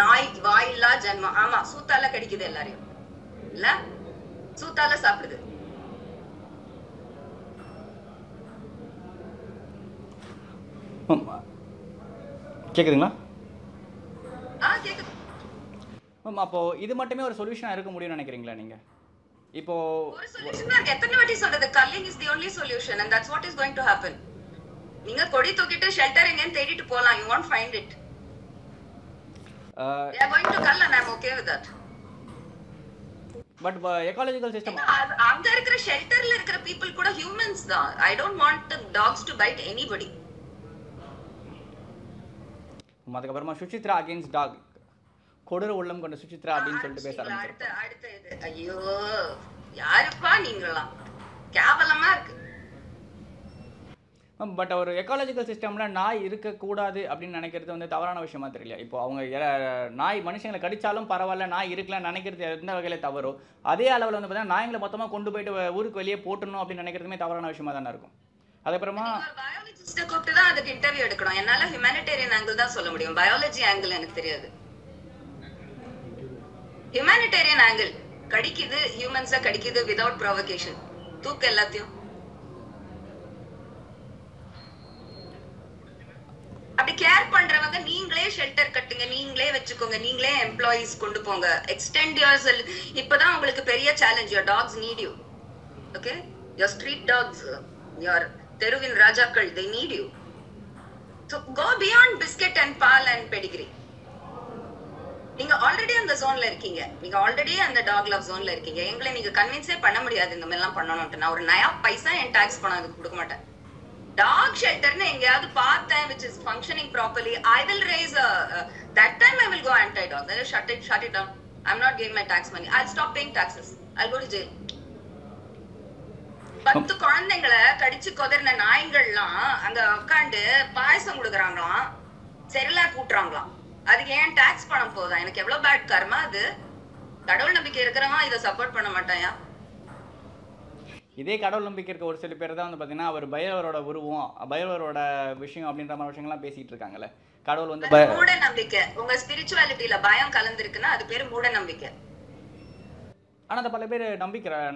நாய் வாயில்லா ஜன்மம். ஆமா, சூத்தால கடிக்குது எல்லாரையும் இல்ல, சூத்தால சாப்பிடுது. கேக்குதுங்களா? கேக்குது. அப்போ இது மட்டுமே ஒரு சொல்யூஷனா இருக்க முடியும்னு நினைக்கிறீங்களா நீங்க? இப்போ ஒரு சொல்யூஷன் தான். எத்தனை வாட்டி சொல்றது? culling is the only solution and that's what is going to happen. நீங்க கொடி தூக்கிட்டு ஷெல்டர் எங்கன்னு தேடிட்டு போலாம், you won't find it. They are going to cull and I'm okay with that. But ecological system அங்க இருக்கிற ஷெல்டர்ல இருக்கிற people கூட humans தான். I don't want the dogs to bite anybody. அதுக்கப்புறமா சுசித்ரா அகைன்ஸ்ட் டாக், கொடூர உள்ளம் கொண்ட சுசித்ரா அப்படின்னு சொல்லிட்டு பேச ஆரம்பிச்சாங்க. அடுத்த இது ஐயோ யாருப்பா நீங்களாம், கேவலமா இருக்கு. பட் ஒரு எக்காலஜிக்கல் சிஸ்டம்ல நாய் இருக்கக்கூடாது அப்படின்னு நினைக்கிறது வந்து தவறான விஷயமா தெரியல. இப்போ அவங்க நாய் மனுஷங்களை கடிச்சாலும் பரவாயில்ல, நாய் இருக்கலாம்னு நினைக்கிறது எந்த வகையில தவறோ, அதே அளவில் வந்து பார்த்தீங்கன்னா நாய்களை மொத்தமாக கொண்டு போயிட்டு ஊருக்கு வெளியே போட்டணும் அப்படின்னு நினைக்கிறதுமே தவறான விஷயமா தானே இருக்கும். அதுக்கப்புறமா பயாலஜிஸ்ட கூப்பிட்டு தான் அதுக்கு இன்டர்வியூ எடுக்கணும். என்னால ஹியூமனிடேரியன் ஆங்கிள் தான் சொல்ல முடியும், பயாலஜி ஆங்கிள் எனக்கு தெரியாது. ஹியூமனிடேரியன் ஆங்கிள் கடிக்குது, ஹியூமன்ஸ கடிக்குது வித்வுட் ப்ரொவோகேஷன், தூக்கு எல்லாத்தையும். அப்படி கேர் பண்றவங்க நீங்களே ஷெல்டர் கட்டுங்க, நீங்களே வச்சுக்கோங்க, நீங்களே எம்ப்ளாயிஸ் கொண்டு போங்க, எக்ஸ்டெண்ட் யுவர் செல்ஃப். இப்பதான் உங்களுக்கு பெரிய challenge. Your dogs need you. Okay, your street dogs, your தெருவின் ராஜாக்கள், they need you. So go beyond biscuit and பால் and pedigree. நீங்க ஆல்ரெடி அந்த ஜோன்ல இருக்கீங்க, நீங்க ஆல்ரெடி அந்த டாக் லவ் ஜோன்ல இருக்கீங்க. எங்களை நீங்க கன்வின்ஸே பண்ண முடியாது இந்த மாதிரி எல்லாம் பண்ணணும்ட்டு. நான் ஒரு நயா பைசா என் டாக்ஸ் பணம் அதுக்கு கொடுக்க மாட்டேன். டாக் ஷெல்டர்னு எங்கயாவது பார்த்தேன் which is functioning properly, I will raise a that time I will go anti dog, then shut it down. I'm not giving my tax money, I'll stop paying taxes, I'll go to jail. 10 குழந்தைங்களை கடிச்சு கொதறின நாய்கள்லாம் அங்க உட்காந்து பாயசம் கொடுக்குறாங்களாம், செரிலா கூட்டுறாங்களாம். அதுக்கு ஏன் tax பணம் போதா? எனக்கு எவ்வளவு பேட் கர்மா அது. கடவுள் நம்பிக்கை இருக்கிறவன் இதை சப்போர்ட் பண்ண மாட்டாயா? இதே கடவுள் நம்பிக்கை இருக்க ஒரு சில பேர் தான் வந்து பார்த்தீங்கன்னா அவர் பைரவரோட உருவம், பைரவரோட விஷயம் அப்படின்ற மாதிரி விஷயங்கள்லாம் பேசிட்டு இருக்காங்கல்ல. கடவுள் வந்து மூட நம்பிக்கை. உங்க ஸ்பிரிச்சுவாலிட்டியில பயம் கலந்துருக்குன்னா அது பேரு மூட நம்பிக்கை. ஆனால் அதை பல பேர்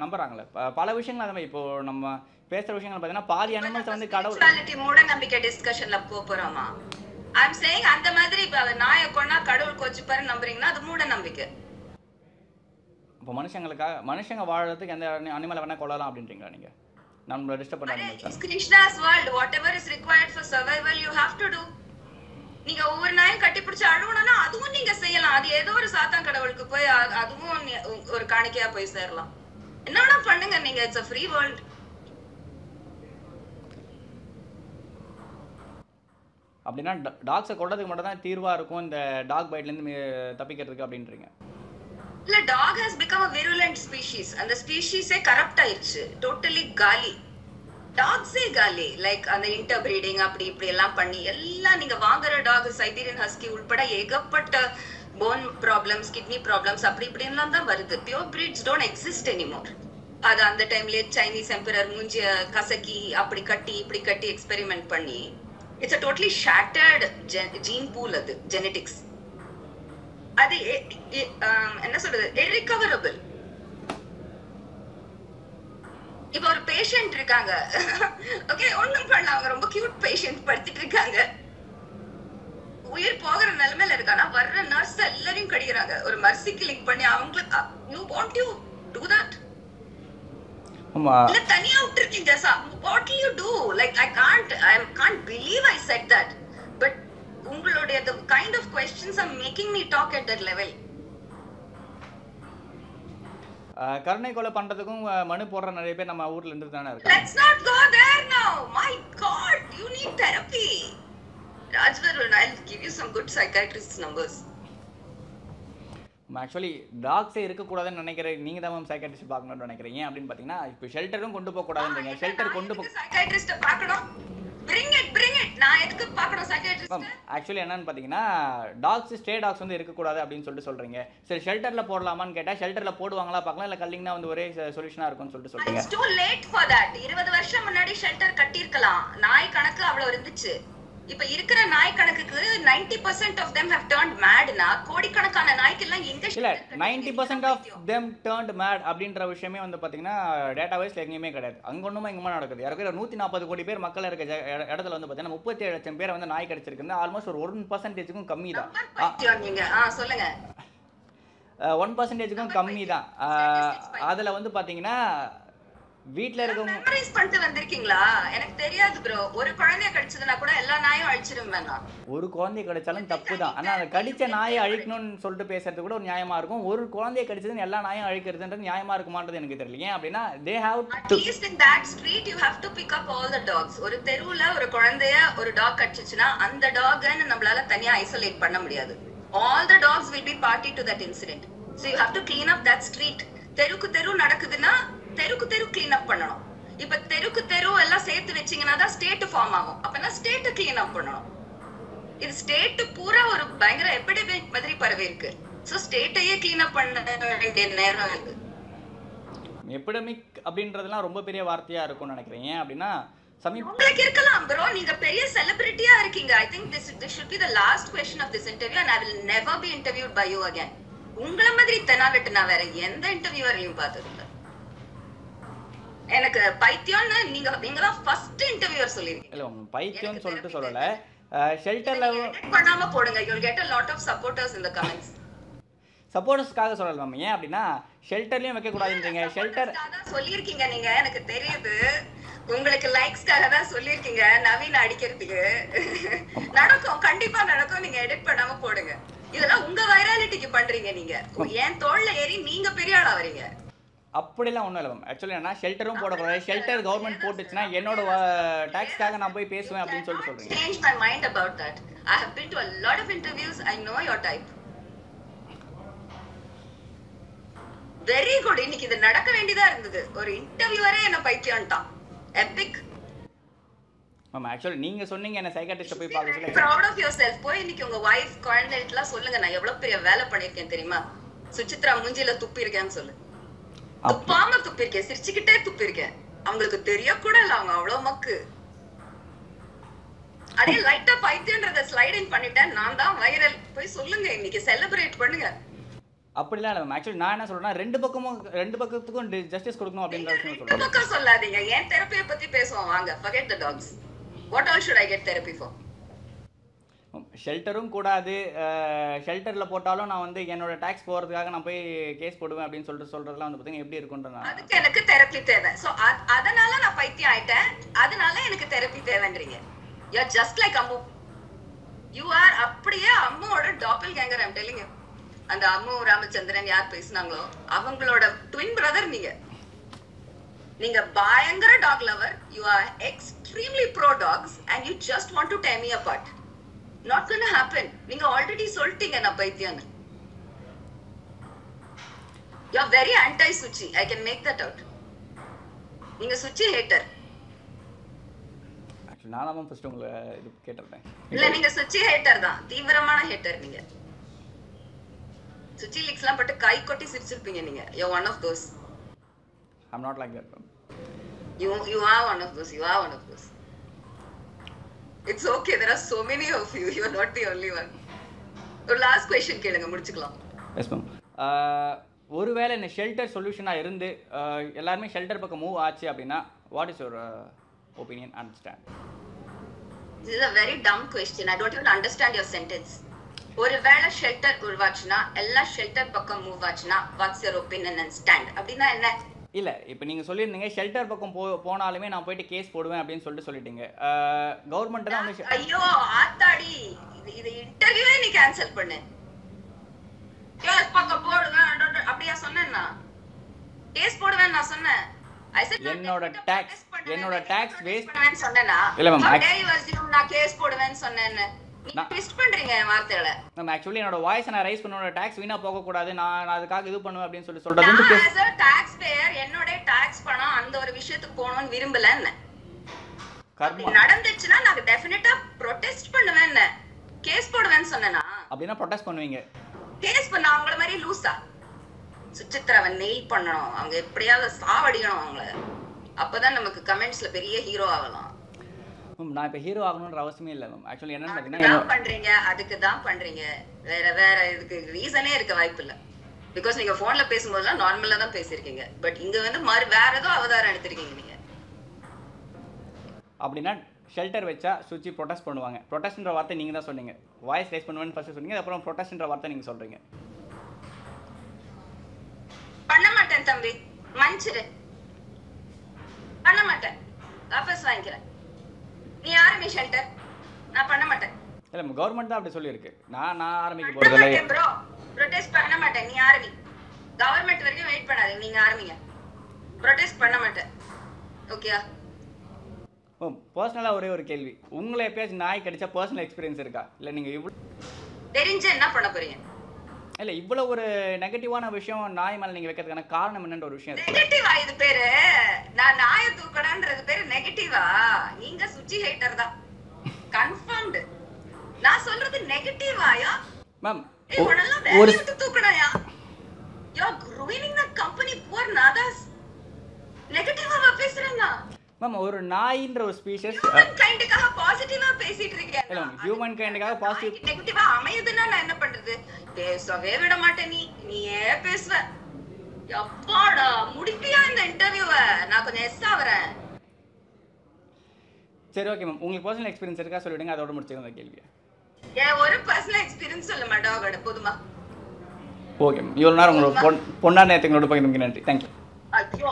நம்புறாங்களே பல விஷயங்கள். அந்த மாதிரி இப்போ நம்ம பேசுற விஷயங்கள் பார்த்தீங்கன்னா பாதி அனிமல்ஸ் வந்து கடவுள் மூட நம்பிக்கை டிஸ்கஷன்ல போறோமா? ஐம் சேயிங் அந்த மாதிரி நாயை கொன்னா கடவுள் கோச்சுப்பாரு நம்புறீங்கன்னா அது மூட நம்பிக்கை. இப்போ மனுஷங்க வாழறதுக்கு எந்த அனிமலை வேணா கொள்ளலாம் அப்படின்றீங்களா நீங்க? நம்மள டிஸ்டர்ப் பண்ண animals. Krishna's world, whatever is required for survival you have to do. நீங்க ஒவ்வொரு நாயும் கட்டி பிடிச்சு அழுவணும்னா அதுவும் நீங்க செய்யலாம். அது ஏதோ ஒரு சாத்தான் கடவுளுக்கு போய் அதுவும் ஒரு காணிக்கையா போய் சேரலாம். என்ன வேணா பண்ணுங்க நீங்க. It's a free world. அப்படின்னா டாக்ஸை கொல்றதுக்கு மட்டும் தான் தீர்வா இருக்கும் இந்த டாக் பைட்ல இருந்து தப்பிக்கிறதுக்கு அப்படின்றீங்க? இல்ல, talk has become a virulent species. அந்த ஸ்பீஷீஸே கரப்ட் ஆயிருச்சு, டோட்டலி காலி. டாக்ஸே காலி. லைக் அந்த இன்டர்பிரீடிங் அப்படி இப்படி எல்லாம் பண்ணி எல்லாம் நீங்க வாங்குற டாக் சைபீரியன் ஹஸ்கி உட்பட ஏகப்பட்ட போன் ப்ராப்ளம்ஸ், கிட்னி ப்ராப்ளம்ஸ் அப்படி இப்படி எல்லாம் தான் வருது. Pure breeds don't exist anymore. அது அந்த டைம்லயே சைனீஸ் எம்பரர் மூஞ்சிய கசக்கி அப்படி கட்டி இப்படி கட்டி எக்ஸ்பெரிமெண்ட் பண்ணி it's a totally shattered gene pool. அது ஜெனடிக்ஸ். அது என்ன சொல்றது, irrecoverable. இப்ப ஒரு பேஷண்ட் இருக்காங்க, ஓகே, ஒண்ணும் பண்ணல, அவங்க ரொம்ப கியூட் பேஷண்ட் படுத்திட்டு இருக்காங்க, உயிர் போகிற நிலைமையில இருக்கானா வர்ற நர்ஸ் எல்லாரையும் கடிக்கிறாங்க. ஒரு மர்சி கில்லிங் பண்ணி அவங்களுக்கு you want to do that? இல்ல தனியா விட்டுருக்கீங்க. what will you do? Like I can't believe I said that, but உங்களுடைய the kind of questions are making me talk at that level. கருணை கொலை பண்றதுக்கும் மனு போடுற நிறைய பேர் நம்ம ஊர்ல இருந்து தானே இருக்காங்க. Let's not go there now. My god, you need therapy. Rajvarun, I'll give you some good psychiatrist numbers. Actually டாக்ஸே இருக்கக்கூடாதுன்னு நினைக்கிறேன். நீங்க தான் சைக்காட்ரிஸ்ட் பார்க்கணும்னு நினைக்கிறீங்க. ஏன் அப்படின்னு பார்த்தீங்கன்னா இப்போ ஷெல்டரும் கொண்டு போக கூடாதுன்றீங்க. ஷெல்டர் கொண்டு போக சைக்காட்ரிஸ்ட் பார்க்கணும். bring it. நான் எதுக்கு பார்க்கணும் சைக்காட்ரிஸ்ட்? ஆக்சுவலி என்னன்னு பார்த்தீங்கன்னா டாக்ஸ், ஸ்டே டாக்ஸ் வந்து இருக்கக்கூடாது அப்படின்னு சொல்றீங்க. சரி, ஷெல்டர்ல போடலாமான்னு கேட்டா ஷெல்டர்ல போடுவாங்களா பார்க்கலாம், இல்லை கல்லிங்னா வந்து ஒரே சொல்யூஷனா இருக்கும்னு சொல்றீங்க. It's too late for that. 20 வருஷம் முன்னாடி ஷெல்டர் கட்டியிருக்கலாம். நாய் கணக்கு அவ்வளவு இருந்துச்சு. இப்ப இருக்கிற நாய் கணக்குக்கு 90% of them have turned mad. னா கோடிக்கணக்கான நாய்க்கு எல்லாம் எங்க இல்ல 90% of them turned mad அப்படின்ற விஷயமே வந்து பாத்தீங்கன்னா டேட்டா வைஸ்ல எங்கேயுமே கிடையாது. அங்க ஒண்ணுமா இங்கமா நடக்குது. யாருக்கு 140 கோடி பேர் மக்கள் இருக்க இடத்துல வந்து பாத்தீங்கன்னா 37 லட்சம் பேரை வந்து நாய் கடிச்சிருக்கு. ஆல்மோஸ்ட் ஒரு 1%க்கும் கம்மி தான். சொல்லுங்க 1%க்கும் கம்மி தான். அதுல வந்து பாத்தீங்கன்னா வீட்ல இருக்கவங்க மெமரைஸ் பண்ணிட்டு வந்திருக்கீங்களா? எனக்கு தெரியாது bro. ஒரு குழந்தைய கடிச்சதுனா கூட எல்லா நாயும் அழிச்சிருவேன் நான். ஒரு குழந்தைய கடிச்சாலும் தப்பு தான். ஆனா அந்த கடிச்ச நாயை அழிக்கணும்னு சொல்லிட்டு பேசுறது கூட ஒரு நியாயமா இருக்கும். ஒரு குழந்தைய கடிச்சதுன்னு எல்லா நாயும் அழிக்கிறதுன்றது நியாயமா இருக்குமான்றது எனக்கு தெரியல. ஏன் அப்படின்னா they have to, at least in that street you have to pick up all the dogs. ஒரு தெருவுல ஒரு குழந்தைய ஒரு டாக் கடிச்சிச்சுனா அந்த டாக்ன்னு நம்மளால தனியா ஐசோலேட் பண்ண முடியாது. All the dogs will be party to that incident. So you have to clean up that street. தெருக்கு தெரு நடக்குதுன்னா தெருக்கு தெரு கிளீன் அப் பண்ணணும். இப்ப தெருக்கு தெரு எல்லாம் சேர்த்து வச்சீங்கன்னா தான் ஸ்டேட் ஃபார்ம் ஆகும். அப்பனா ஸ்டேட் கிளீன் அப் பண்ணணும். இது ஸ்டேட் பூரா ஒரு பயங்கர எபிடெமிக் மாதிரி பரவி இருக்கு. சோ ஸ்டேட்டையே கிளீன் அப் பண்ண வேண்டிய நேரம் இருக்கு. எபிடெமிக் அப்படின்றதெல்லாம் ரொம்ப பெரிய வார்த்தையா இருக்கும்னு நினைக்கிறேன். ஏன் அப்படின்னா உங்களுக்கு இருக்கலாம் bro, நீங்க பெரிய செலிபிரிட்டியா இருக்கீங்க. I think this should be the last question of this interview and I will never be interviewed by you again. உங்கள மாதிரி தெனாவெட்டு நான் வேற எந்த இன்டர்வியூவரையும் பார்த்தது இல்ல. எனக்கு பைத்தியம்னு நீங்க தான் ஃபர்ஸ்ட் இன்டர்வியூவர் சொல்லிருக்கீங்க. இல்ல பைத்தியம்னு சொல்லிட்டு சொல்லல. ஷெல்டர்ல பண்ணாம போடுங்க. You will get a lot of supporters in the comments. சப்போர்ட்டர்ஸ்க்காக சொல்லல மேம். ஏன் அப்படின்னா ஷெல்டர்லயும் வைக்க கூடாதுன்றீங்க. ஷெல்டர் சொல்லிருக்கீங்க நீங்க, எனக்கு தெரியுது. உங்களுக்கு லைக்ஸ்க்காக தான் சொல்லிருக்கீங்க நவீன அடிக்கிறதுக்கு. நடக்கும், கண்டிப்பா நடக்கும். நீங்க எடிட் பண்ணாம போடுங்க. இதெல்லாம் உங்க வைரலிட்டிக்கு பண்றீங்க. நீங்க ஏன் தோள்ல ஏறி நீங்க பெரிய ஆளா வரீங்க. அப்படிலாம் ஒன்றும் இல்லை மேம். ஆக்சுவலி என்ன ஷெல்டரும் போடக்கூடாது. ஷெல்டர் கவர்மெண்ட் போட்டுச்சுன்னா என்னோட டாக்ஸ்க்காக நான் போய் பேசுவேன் அப்படின்னு சொல்லிட்டு சொல்றீங்க. Change my mind about that. I have been to a lot of interviews. I know your type. Very good. இன்னைக்கு இது நடக்க வேண்டியதா இருந்தது. ஒரு இன்டர்வியூவரே என்ன பைத்தியம்ட்டான். Epic. மேம் ஆக்சுவலி நீங்க சொன்னீங்க என்ன சைக்காட்ரிஸ்ட் போய் பார்க்க சொல்லி. Proud of yourself. போய் இன்னைக்கு உங்க வைஃப் குழந்தைகளுக்குலாம் சொல்லுங்க நான் எவ்வளவு பெரிய வேலை பண்ணிருக்கேன் தெரியுமா. சுசித்ரா மூஞ்சில துப்பி இருக்கேன்னு சொல்லு. துப்பாம துப்பி இருக்கேன், சிரிச்சுக்கிட்டே துப்பி இருக்கேன். அவங்களுக்கு தெரிய கூட இல்ல, அவங்க அவ்வளவு மக்கு. அதே லைட்டா பைத்தியன்றத ஸ்லைட் இன் பண்ணிட்டேன். நான் தான் வைரல். போய் சொல்லுங்க இன்னைக்கு செலிப்ரேட் பண்ணுங்க. அப்படிலாம் இல்லை மேம். ஆக்சுவலி நான் என்ன சொல்றேன்னா ரெண்டு பக்கத்துக்கும் ஜஸ்டிஸ் கொடுக்கணும் அப்படின்ற விஷயம் சொல்றேன். ரெண்டு பக்கம் சொல்லாதீங்க. ஏன் தெரப்பியை பத்தி பேசுவோம் வாங்க. Forget the dogs. What all should I get therapy for? ஷெல்டரும் கூடாது. ஷெல்டரில் போட்டாலும் நான் வந்து என்னோட டாக்ஸ் போகிறதுக்காக நான் போய் கேஸ் போடுவேன் அப்படின்னு சொல்றதுலாம் வந்து பார்த்தீங்கன்னா எப்படி இருக்குன்ற அதுக்கு எனக்கு தெரப்பி தேவை. ஸோ அதனால நான் பைத்தியம் ஆயிட்டேன். அதனால எனக்கு தெரப்பி தேவைன்றீங்க. You are just like Ammu. You are அப்படியே அம்முவோட doppelganger. I'm telling you. அந்த அம்மு ராமச்சந்திரன் யார் பேசினாங்களோ அவங்களோட ட்வின் பிரதர் நீங்க. நீங்க பயங்கர dog lover. You are extremely pro dogs and you just want to tear me apart. Not gonna happen. நீங்க already சொல்லிட்டீங்க நான் பைத்தியம்னு. You are very anti Suchi. I can make that out. நீங்க Suchi header. Actually நான் தான் first உங்களை இது கேட்டிருந்தேன். இல்ல நீங்க சுச்சி ஹேட்டர் தான். தீவிரமான ஹேட்டர் நீங்க. சுச்சி லிக்ஸ்லாம் பட்டு கை கொட்டி சிரிச்சிருப்பீங்க நீங்க. You are one of those. I'm not like that. You are one of those. You are one of those. It's okay. There are so many of you. You are not the only one. ஒரு last question கேளுங்க முடிச்சுக்கலாம். Yes ma'am. ஒருவேளை இந்த shelter சொல்யூஷனா இருந்து எல்லாரும் shelter பக்கம் move ஆச்சு அப்படினா what is your opinion and stand? This is a very dumb question. I don't even understand your sentence. ஒருவேளை ஷெல்டர் உருவாச்சுனா எல்லா ஷெல்டர் பக்கம் மூவ் ஆச்சுனா what's your opinion and stand? அப்படினா என்ன? இல்ல இப்போ நீங்க சொல்லிருந்தீங்க ஷெல்டர் பக்கம் போனாலுமே நான் போயிட்டு கேஸ் போடுவேன் அப்படின்னு சொல்லிட்டீங்க. கவர்மெண்ட் தான் வந்து ஐயோ ஆத்தாடி இது இன்டர்வியூவே நீ கேன்சல் பண்ணு. கேஸ் பக்கம் போடுவேன் அப்படியே சொன்னேன்னா கேஸ் போடுவேன் நான் சொன்னேன். I said என்னோட டாக்ஸ் வேஸ்ட் பண்ணுவேன்னு சொன்னேனா? இல்ல மேம் நான் கேஸ் போடுவேன்னு சொன்னேன்னு நீங்க ட்விஸ்ட் பண்றீங்க வார்த்தைகளை. நான் ஆக்சுவலி என்னோட வாய்ஸ் நான் ரைஸ் பண்ணோட டாக்ஸ் வீணா போக கூடாது. நான் அதுக்காக இது பண்ணுவேன் அப்படின்னு சொல்றது as a taxpayer என்னோட டாக்ஸ் பணம் அந்த ஒரு விஷயத்துக்கு போணும்னு விரும்பலன்னு நடந்துச்சுன்னா நான் டெஃபினட்டா ப்ரொடெஸ்ட் பண்ணுவேன். கேஸ் போடுவேன்னு சொன்னேனா? அப்படினா ப்ரொடெஸ்ட் பண்ணுவீங்க. கேஸ் பண்ண அவங்கள மாதிரி லூசா சுசித்ராவை நெயில் பண்ணணும். அவங்க எப்படியாவது சாவடிக்கணும் அவங்கள. அப்பதான் நமக்கு கமெண்ட்ஸ்ல பெரிய ஹீரோ ஆகலாம். நான் இப்ப ஹீரோ ஆகணும்ன்ற அவசியமே இல்ல மேம். ஆக்சுவலி என்னன்னு பாத்தீங்கன்னா பண்றீங்க அதுக்கு தான் பண்றீங்க. வேற இதுக்கு ரீசனே இருக்க வாய்ப்பு இல்ல. பிகாஸ் நீங்க போன்ல பேசும்போதெல்லாம் நார்மலா தான் பேசிருக்கீங்க. பட் இங்க வந்து வேற ஏதோ அவதாரம் எடுத்திருக்கீங்க நீங்க. அப்படின்னா ஷெல்டர் வச்சா சுச்சி ப்ரொடெஸ்ட் பண்ணுவாங்க. ப்ரொடெஸ்ட்ன்ற வார்த்தை நீங்க தான் சொன்னீங்க. வாய்ஸ் ரைஸ் பண்ணுவேன்னு ஃபர்ஸ்ட் சொன்னீங்க. அப்புறம் ப்ரொடெஸ்ட்ன்ற வார்த்தை நீங்க சொல்றீங்க. பண்ண மாட்டேன் தம்பி. மன்னிச்சிடு. பண்ண மாட்டேன். வாபஸ் வாங்கிக்கிறேன். நீ ஆரம்பி ஷெல்டர். நான் பண்ண மாட்டேன். இல்ல கவர்மெண்ட் தான் அப்படி சொல்லி இருக்கு. நான் ஆரம்பிக்க போறது இல்ல bro. ப்ரொடெஸ்ட் பண்ண மாட்டேன். நீ ஆரம்பி. கவர்மெண்ட் வரைக்கும் வெயிட் பண்ணாதீங்க. நீங்க ஆரம்பிங்க. ப்ரொடெஸ்ட் பண்ண மாட்டேன். ஓகேயா? பர்சனலா ஒரே ஒரு கேள்வி. உங்களை எப்பயாச்சும் நாய் கடிச்சா பர்சனல் எக்ஸ்பீரியன்ஸ் இருக்கா? இல்ல நீங்க தெரிஞ்ச என்ன பண்ண போறீங்க? இல்ல இவ்வளவு ஒரு நெகட்டிவான விஷயம் நாய் மேல நீங்க வைக்கிறதுக்கான காரணம் என்னன்ற ஒரு விஷயம் இருக்கு. நெகட்டிவா இது பேரு? நான் நாயை தூக்கணும்ன்றது பேரு நெகட்டிவா? நீங்க சுச்சி ஹேட்டர் தான். கன்ஃபர்ம்ட். நான் சொல்றது நெகட்டிவாயா? மேம் ஒரு தூக்கணும்யா. You are ruining the company, poor nadas. நெகட்டிவா பேசுறேன்னா மேம் ஒரு நாயின்ற ஒரு ஸ்பீஷஸ் ஹியூமன் கைண்டுக்காக பாசிட்டிவா பேசிட்டு இருக்கேன். இல்ல மேம் ஹியூமன் கைண்டுக்காக பாசிட்டிவ் நெகட்டிவா அமையுதுன்னா நான் என்ன பண்றது? பேசவே விட மாட்டேன். நீயே பேசுவ. அப்பாடா முடிப்பியா இந்த இன்டர்வியூவை? நான் கொஞ்சம் எஸ் ஆவறேன். சரி ஓகே மேம் உங்களுக்கு பர்சனல் எக்ஸ்பீரியன்ஸ் இருக்கா சொல்லிவிடுங்க, அதோட முடிச்சுக்கோங்க கேள்வியை. ஏன் ஒரு பர்சனல் எக்ஸ்பீரியன்ஸ் சொல்ல மாட்டோட போதுமா? ஓகே மேம் இவ்வளோ நேரம் உங்களோட பொண்ணா நேரத்துங்களோட பகிர்ந்துக்கு நன்றி. தேங்க்யூ. ஐயோ